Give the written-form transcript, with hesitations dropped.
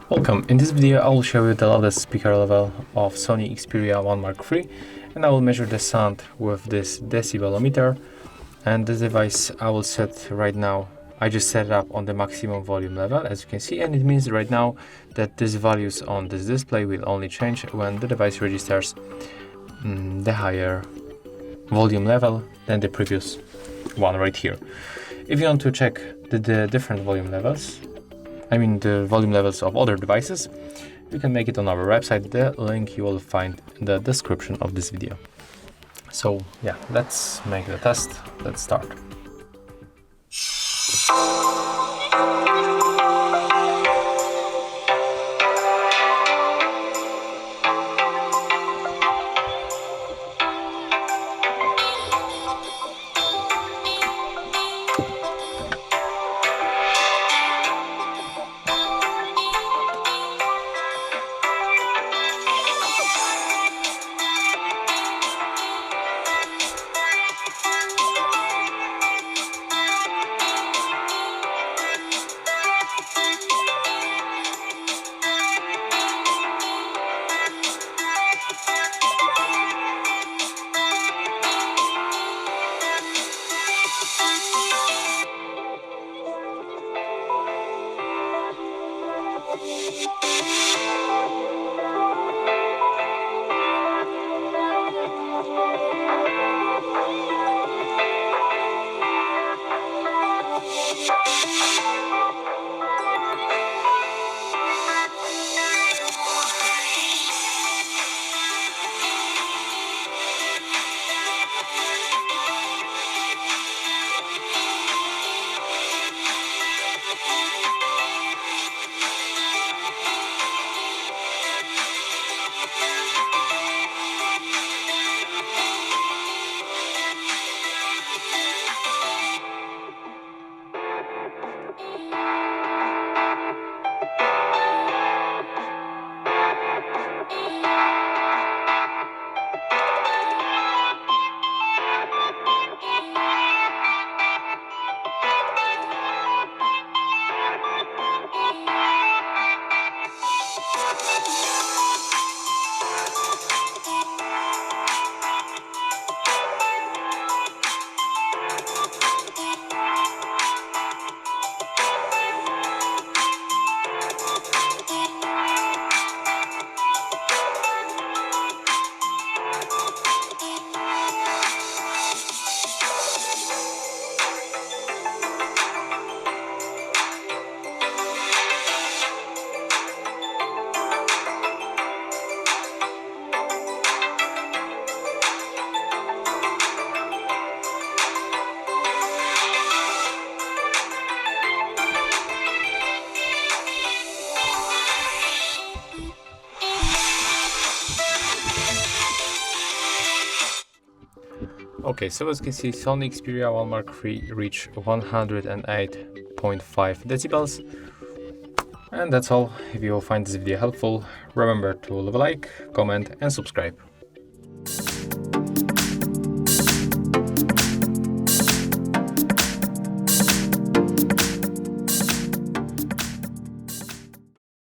Welcome. In this video I will show you the loudest speaker level of SONY Xperia 1 Mark III, and I will measure the sound with this decibelometer. And this device I will set right now, I just set it up on the maximum volume level, as you can see, and it means right now that these values on this display will only change when the device registers the higher volume level than the previous one right here. If you want to check the different volume levels, I mean the volume levels of other devices, you can make it on our website. The link you will find in the description of this video. So yeah, let's make the test. Let's start. Okay, so as you can see, SONY Xperia 1 Mark III reached 108.5 decibels. And that's all. If you will find this video helpful, remember to leave a like, comment and subscribe.